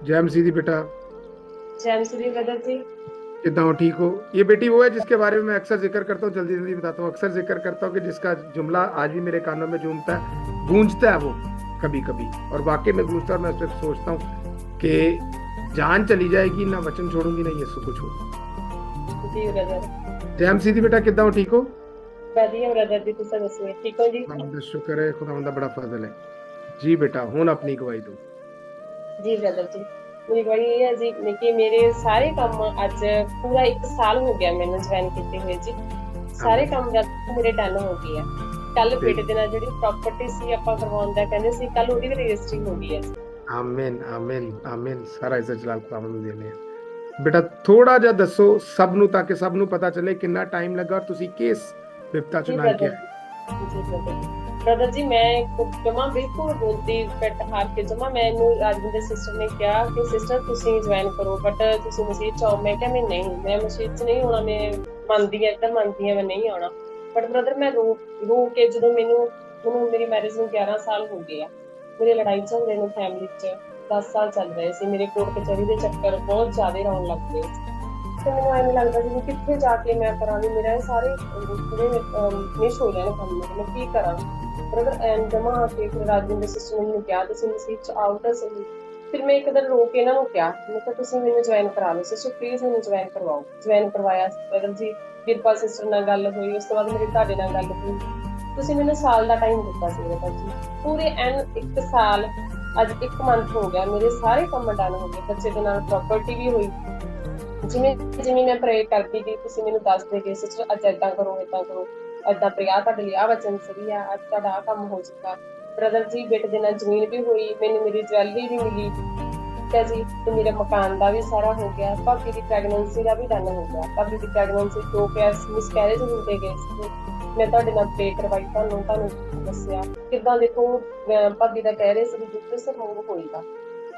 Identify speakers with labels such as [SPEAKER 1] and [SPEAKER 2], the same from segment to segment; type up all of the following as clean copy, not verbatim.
[SPEAKER 1] जय मसीह बेटा।
[SPEAKER 2] जैन श्री ब्रदर जी।
[SPEAKER 1] कितना हो, ठीक हो? ये बेटी वो है जिसके बारे में मैं अक्सर जिक्र करता हूँ, जल्दी जल्दी बताता हूँ, अक्सर जिक्र करता हूँ कि जिसका जुमला आज भी मेरे कानों में जूमता है, गूंजता है वो कभी कभी, और वाकई में गूंजता है। और मैं उस पर सोचता हूँ कि जान चली जाएगी ना वचन छोड़ूंगी ना यीशु को छोड़ूंगी।
[SPEAKER 2] जी ब्रदर।
[SPEAKER 1] जय मसीह बेटा, कितना हो, ठीक हो?
[SPEAKER 2] बढ़िया ब्रदर जी, तुम दसो ठीक हो जी?
[SPEAKER 1] खुदा शुक्र है, खुदा बड़ा फजल है। जी बेटा, हूं ना अपनी गवाही दो।
[SPEAKER 2] जी ब्रदर जी। मेरी बड़ी ये है जी कि मेरे ਸਾਰੇ ਕੰਮ ਅੱਜ ਪੂਰਾ 1 ਸਾਲ ਹੋ ਗਿਆ ਮੈਨੂੰ ਜੁਆਇਨ ਕੀਤੇ ਹੋਏ ਜੀ। ਸਾਰੇ
[SPEAKER 1] आमीन।
[SPEAKER 2] ਕੰਮ ਜਦ ਮੇਰੇ ਡਨ ਹੋ ਗਏ ਆ। ਕੱਲ ਬੇਟੇ ਦੇ ਨਾਲ ਜਿਹੜੀ ਪ੍ਰਾਪਰਟੀ ਸੀ ਆਪਾਂ ਕਰਵਾਉਣ ਦਾ ਕਹਿੰਦੇ ਸੀ, ਕੱਲ ਉਹਦੀ ਵੀ ਰਜਿਸਟਰੀ ਹੋ ਗਈ ਹੈ ਜੀ।
[SPEAKER 1] आमीन आमीन आमीन, सारा इज्जत जलाल खुदा ਨੂੰ ਦੇਣੇ ਆ। ਬੇਟਾ ਥੋੜਾ ਜਿਹਾ ਦੱਸੋ ਸਭ ਨੂੰ, ਤਾਂ ਕਿ ਸਭ ਨੂੰ ਪਤਾ ਚੱਲੇ ਕਿੰਨਾ ਟਾਈਮ ਲੱਗਾ ਔਰ ਤੁਸੀਂ ਕਿਸ ਵਿਪਤਾ ਚੋਂ
[SPEAKER 2] जी
[SPEAKER 1] ਲੰਘ ਕੇ
[SPEAKER 2] ब्रदर
[SPEAKER 1] ਆਏ।
[SPEAKER 2] जी। जी ब्रदर जी। ब्रदर जी मैं जमा बिल्कुल बोलती पिट हार के जमा मैनू राजविंदर सिस्टर ने कहा कि सिस्टर तुसी ज्वाइन करो, बट तुसी मसीह च आओ। मैं क्या मैं नहीं, मैं मसीह च नहीं होना, मैं मनदी है इधर मनदी है, मैं नहीं आना। बट ब्रदर मैं रो के जो मैनू मैनू मेरी मैरिज में 11 साल हो गए आ। मेरी लड़ाई झगड़े में फैमिली च 10 साल चल रहे थे। मेरे कोर्ट कचहरी के चक्कर बहुत ज्यादा रौन लग गए ਤੇ ਮੈਨੂੰ ਐਵੇਂ ਲੱਗਦਾ ਸੀ ਵੀ ਕਿੱਥੇ ਜਾ ਕੇ ਮੈਂ ਕਰਾਂ, ਵੀ ਮੇਰਾ ਇਹ ਸਾਰੇ ਪੂਰੇ ਮਿਸ ਹੋ ਜਾਣ ਕੰਮ ਮੇਰੇ, ਮੈਂ ਕੀ ਕਰਾਂ। ਬ੍ਰਦਰ ਐਂਡ ਜਮਾ ਆ ਕੇ ਫਿਰ ਰਾਜਵਿੰਦਰ ਸਿਸਟਰ ਨੇ ਮੈਨੂੰ ਕਿਹਾ ਤੁਸੀਂ ਮਸੀਹ ਚ ਆਓ ਤਾਂ ਸਹੀ। ਫਿਰ ਮੈਂ ਇੱਕ ਦਿਨ ਰੋ ਕੇ ਇਹਨਾਂ ਨੂੰ ਕਿਹਾ, ਮੈਂ ਕਿਹਾ ਤੁਸੀਂ ਮੈਨੂੰ ਜੁਆਇਨ ਕਰਾ ਲਓ ਸਿਸਟਰ, ਪਲੀਜ਼ ਮੈਨੂੰ ਜੁਆਇਨ ਕਰਵਾਓ। ਜੁਆਇਨ ਕਰਵਾਇਆ ਬ੍ਰਦਰ ਜੀ। ਵੀਰਪਾਲ ਸਿਸਟਰ ਨਾਲ ਗੱਲ ਹੋਈ, ਉਸ ਤੋਂ ਬਾਅਦ ਮੇਰੀ ਤੁਹਾਡੇ ਨਾਲ ਗੱਲ ਹੋਈ। ਤੁਸੀਂ ਮੈਨੂੰ ਸਾਲ ਦਾ ਟਾਈਮ ਦਿੱਤਾ ਸੀ ਬ੍ਰਦਰ ਜੀ, ਪੂਰੇ ਐਨ 1 ਸਾਲ। ਅੱਜ 1 ਮੰਥ ਹੋ ਗਿਆ, ਮੇਰੇ ਸਾਰੇ ਕੰਮ ਡਨ ਹੋ ਗਏ, ਬੱਚੇ ਦੇ ਨਾਲ ਪ੍ਰਾਪਰਟੀ ਵੀ ਹੋਈ। ਜਿਵੇਂ ਜਿਵੇਂ ਮੈਂ ਪ੍ਰੇ ਕਰਦੀ ਗਈ ਤੁਸੀਂ ਮੈਨੂੰ ਦੱਸਦੇ ਗਏ ਸਿਸਟਰ ਅੱਜ ਏਦਾਂ ਕਰੋ ਏਦਾਂ ਕਰੋ, ਏਦਾਂ ਪ੍ਰਿਆ ਤੁਹਾਡੇ ਲਈ ਆ ਵਚਨ ਸਹੀ ਆ, ਅੱਜ ਤੁਹਾਡਾ ਆ ਕੰਮ ਹੋ ਜਾਊਗਾ। ਬ੍ਰਦਰ ਜੀ ਬੇਟੇ ਦੇ ਨਾਲ ਜ਼ਮੀਨ ਵੀ ਹੋਈ, ਮੈਨੂੰ ਮੇਰੀ ਜਵੈਲਰੀ ਵੀ ਮਿਲੀ, ਠੀਕ ਹੈ ਜੀ। ਤੇ ਮੇਰੇ ਮਕਾਨ ਦਾ ਵੀ ਸਾਰਾ ਹੋ ਗਿਆ। ਭਾਬੀ ਦੀ ਪ੍ਰੈਗਨੈਂਸੀ ਦਾ ਵੀ ਡਨ ਹੋ ਗਿਆ। ਭਾਬੀ ਦੀ ਪ੍ਰੈਗਨੈਂਸੀ 2 ਮਿਸਕੈਰੇਜ ਹੁੰਦੇ ਗਏ ਸੀ। ਮੈਂ ਤੁਹਾਡੇ ਨਾਲ ਪ੍ਰੇ ਕਰਵਾਈ, ਤੁਹਾਨੂੰ ਦੱਸਿਆ ਕਿੱਦਾਂ। ਦੇਖੋ ਭਾਬੀ ਦਾ ਕਹਿ ਰਹੇ ਸੀ ਵੀ ਯੂਟਰਸ ਰਿਮੂਵ ਹੋਏਗਾ,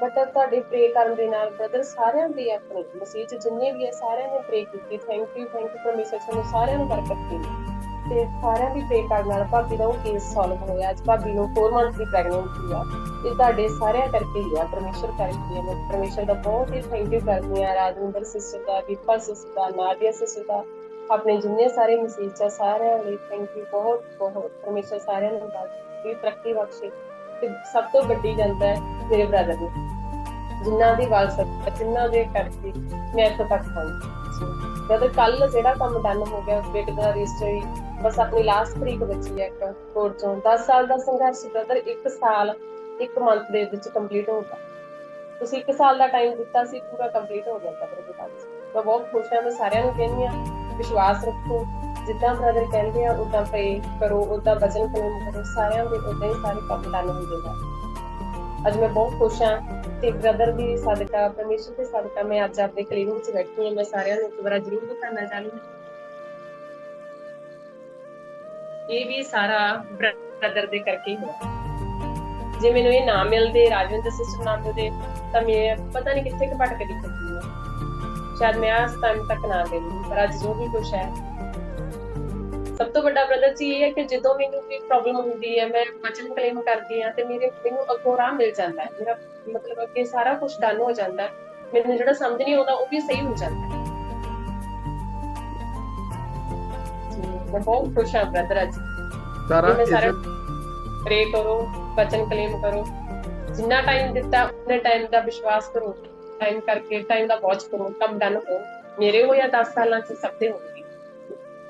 [SPEAKER 2] ਬਟ ਤੁਹਾਡੇ ਪ੍ਰੇ ਕਰਨ ਦੇ ਨਾਲ ਬ੍ਰਦਰ ਸਾਰਿਆਂ ਦੀ ਆਪਣੀ ਮਸੀਹ ਚ ਜਿੰਨੇ ਵੀ ਹੈ ਸਾਰਿਆਂ ਨੇ ਪ੍ਰੇ ਕੀਤੀ। ਥੈਂਕ ਯੂ ਪਰਮੇਸ਼ਰ ਤੁਹਾਨੂੰ ਸਾਰਿਆਂ ਨੂੰ ਬਰਕਤ ਦੇਵੇ। ਤੇ ਸਾਰਿਆਂ ਦੀ ਪ੍ਰੇ ਕਰਨ ਨਾਲ ਭਾਬੀ ਦਾ ਉਹ ਕੇਸ ਸੋਲਵ ਹੋਇਆ। ਅੱਜ ਭਾਬੀ ਨੂੰ 4 ਮੰਥ ਦੀ ਪ੍ਰੈਗਨੈਂਸੀ ਆ, ਤੇ ਤੁਹਾਡੇ ਸਾਰਿਆਂ ਕਰਕੇ ਹੀ ਆ, ਪਰਮੇਸ਼ਰ ਕਰਕੇ ਆ। ਮੈਂ ਪਰਮੇਸ਼ਰ ਦਾ ਬਹੁਤ ਹੀ ਥੈਂਕ ਯੂ ਕਰਦੀ ਹਾਂ, ਰਾਜਵਿੰਦਰ ਸਿਸਟਰ ਦਾ, ਵੀਰਪਾਲ ਸਿਸਟਰ ਦਾ, ਨਾਡੀਆ ਸਿਸਟਰ ਦਾ, ਆਪਣੇ ਜਿੰਨੇ ਸਾਰੇ ਮਸੀਹ ਚ ਸਾਰਿਆਂ ਲਈ ਥੈਂਕ ਯੂ ਬਹੁਤ ਬਹੁਤ। ਪਰਮੇਸ਼ਰ ਸਾਰਿਆਂ ਨੂੰ ਵੀ ਤਰੱਕੀ ਬਖਸ਼ੇ। ਤੇ ਸਭ ਤੋਂ ਵੱਡੀ ਜਾਂਦਾ ਹੈ ਮੇਰੇ ਬ੍ਰਦਰ ਨੂੰ, ਜਿਨ੍ਹਾਂ ਦੀ ਵਾਲਸਤ ਜਿਨ੍ਹਾਂ ਦੇ ਕਰਕੇ ਮੈਂ ਇੱਥੋਂ ਤੱਕ ਪਹੁੰਚੀ। ਬ੍ਰਦਰ ਕੱਲ ਜਿਹੜਾ ਕੰਮ ਡਨ ਹੋ ਗਿਆ, ਬੇਟੇ ਦਾ ਰਜਿਸਟਰੀ ਬਸ ਆਪਣੀ ਲਾਸਟ ਤਰੀਕ ਬਚੀ ਹੈ ਇੱਕ ਕੋਰਟ ਚੋਂ। 10 ਸਾਲ ਦਾ ਸੰਘਰਸ਼ ਬ੍ਰਦਰ 1 ਸਾਲ 1 ਮੰਥ ਦੇ ਵਿੱਚ ਕੰਪਲੀਟ ਹੋ ਗਿਆ। ਤੁਸੀਂ 1 ਸਾਲ ਦਾ ਟਾਈਮ ਦਿੱਤਾ ਸੀ, ਪੂਰਾ ਕੰਪਲੀਟ ਹੋ ਗਿਆ ਬ੍ਰਦਰ ਦਾ। ਮੈਂ ਬਹੁਤ ਖੁਸ਼ ਹਾਂ। ਮੈਂ ਸਾਰਿਆਂ ਨੂੰ ਕਹਿੰਦੀ ਹਾਂ ਵਿਸ਼ਵਾਸ ਰੱਖੋ, ਜਿੱਦਾਂ ਬ੍ਰਦਰ ਕਹਿੰਦੇ ਆ ਉਦਾਂ ਪ੍ਰੇ ਕਰੋ, ਉਦਾਂ ਵਚਨ ਕਲੇਮ ਕਰੋ, ਸਾਰਿਆਂ ਦੇ ਉਦਾਂ ਹੀ ਸਾਰੇ ਕੰਮ ਡਨ ਹੋ ਜਾਏਗਾ। ਅੱਜ ਮੈਂ ਬਹੁਤ ਖੁਸ਼ ਹਾਂ ਤੇ ਬ੍ਰਦਰ ਦੀ ਸਦਕਾ, ਪਰਮੇਸ਼ਰ ਦੇ ਸਦਕਾ ਮੈਂ ਅੱਜ ਆਪਣੇ ਕਲੀਨਿਕ ਵਿੱਚ ਬੈਠੀ ਹਾਂ। ਮੈਂ ਸਾਰਿਆਂ ਨੂੰ ਇੱਕ ਵਾਰ ਜ਼ਰੂਰ ਦਿਖਾਉਣਾ ਚਾਹੂੰਗੀ, ਇਹ ਵੀ ਸਾਰਾ ਬ੍ਰਦਰ ਦੇ ਕਰਕੇ ਹੀ ਹੋਇਆ। ਜੇ ਮੈਨੂੰ ਇਹ ਨਾ ਮਿਲਦੇ, ਰਾਜਵਿੰਦਰ ਸਿਸਟਰ ਨਾ ਮਿਲਦੇ, ਤਾਂ ਮੈਂ ਪਤਾ ਨਹੀਂ ਕਿੱਥੇ ਭਟਕਦੀ ਫਿਰਦੀ ਹਾਂ। ਸ਼ਾਇਦ ਮੈਂ ਇਸ ਟਾਈਮ ਤੱਕ ਨਾ ਗਈ, ਪਰ ਅੱਜ ਜੋ ਵੀ ਕੁਛ ਹੈ। ਸਭ ਤੋਂ ਵੱਡਾ ਬ੍ਰਦਰ ਜੀ ਇਹ ਹੈ ਕਿ ਜਦੋਂ ਮੈਨੂੰ ਕੋਈ ਪ੍ਰੋਬਲਮ ਹੁੰਦੀ ਹੈ, ਮੈਂ ਵਚਨ ਕਲੇਮ ਕਰਦੀ ਹਾਂ ਤੇ ਮੈਨੂੰ ਅੱਗੋਂ ਰਾਹ ਮਿਲ ਜਾਂਦਾ ਹੈ। ਮੇਰਾ ਮਤਲਬ ਅੱਗੇ ਸਾਰਾ ਕੁਝ ਡਨ ਹੋ ਜਾਂਦਾ ਹੈ। ਮੈਨੂੰ ਜਿਹੜਾ ਸਮਝ ਨਹੀਂ ਆਉਂਦਾ ਉਹ ਵੀ ਸਹੀ ਹੋ ਜਾਂਦਾ ਹੈ। ਮੈਂ ਬਹੁਤ ਖੁਸ਼ ਹਾਂ ਬ੍ਰਦਰ ਅੱਜ।
[SPEAKER 1] सारा
[SPEAKER 2] ਮੈਂ ਸਾਰਾ
[SPEAKER 1] इज्जत।
[SPEAKER 2] ਪ੍ਰੇ ਕਰੋ, ਵਚਨ ਕਲੇਮ ਕਰੋ, ਜਿੰਨਾ ਟਾਈਮ ਦਿੱਤਾ ਉਹਨੇ ਟਾਈਮ ਦਾ ਵਿਸ਼ਵਾਸ ਕਰੋ, ਟਾਈਮ ਕਰਕੇ ਟਾਈਮ ਦਾ ਵਾਚ ਕਰੋ, ਕੰਮ ਡਨ ਹੋ। ਮੇਰੇ ਹੋ ਜਾਂ 10 ਸਾਲਾਂ ਚ ਸਭ ਦੇ ਹੋਣਗੇ।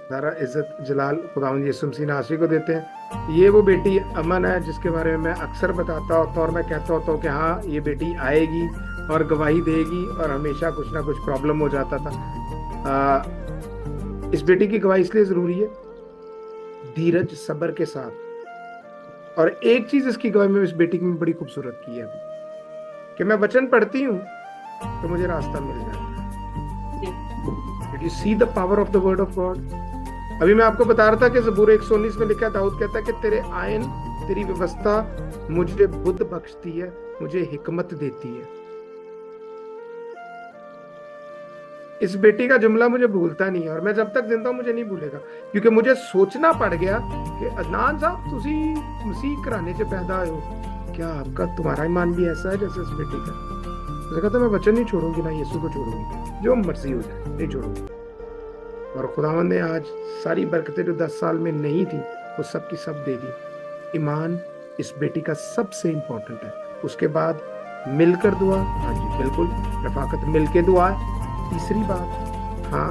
[SPEAKER 1] सारा इज्जत जलाल खुदावंद यीशु मसीह नासरी को देते हैं। ये वो बेटी अमन है जिसके बारे में मैं अक्सर बताता होता और मैं कहता होता हूँ कि हाँ ये बेटी आएगी और गवाही देगी, और हमेशा कुछ ना कुछ प्रॉब्लम हो जाता था। इस बेटी की गवाही इसलिए ज़रूरी है, धीरज सब्र के साथ। और एक चीज़ इसकी गवाही में इस बेटी की बड़ी खूबसूरत की है कि मैं वचन पढ़ती हूँ तो मुझे रास्ता मिल जाता है। Did you see the power of the word of God? अभी मैं आपको बता रहा था कि ज़बूर 119 में लिखा है, दाऊद कहता है कि तेरे आयन, तेरी व्यवस्था मुझे बुद्ध बख्शती है, मुझे हिकमत देती है। इस बेटी का जुमला मुझे भूलता नहीं है, और मैं जब तक जिंदा हूं मुझे नहीं भूलेगा, क्योंकि मुझे सोचना पड़ गया कि अदनान साहब तुसी मसीह कराने से पैदा हो, क्या आपका तुम्हारा ईमान भी ऐसा है जैसे इस बेटी का? उसने कहा था मैं वचन नहीं छोड़ूंगी, ना यीशु को छोड़ूंगी, जो मर्जी हो जाए नहीं छोड़ूंगी। और खुदावंद ने आज सारी बरकतें जो 10 साल में नहीं थी वो सब की सब दे दी। ईमान इस बेटी का सबसे इंपॉर्टेंट है। उसके बाद मिलकर दुआ, हाँ जी बिल्कुल, रफाकत मिलके दुआ है। तीसरी बात, हाँ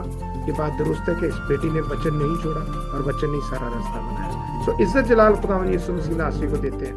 [SPEAKER 1] ये बात दुरुस्त है कि इस बेटी ने वचन नहीं छोड़ा और वचन ने सारा रास्ता बनाया। सो इज्जत जलाल खुदावंद यीशु मसीह नासरी को देते हैं।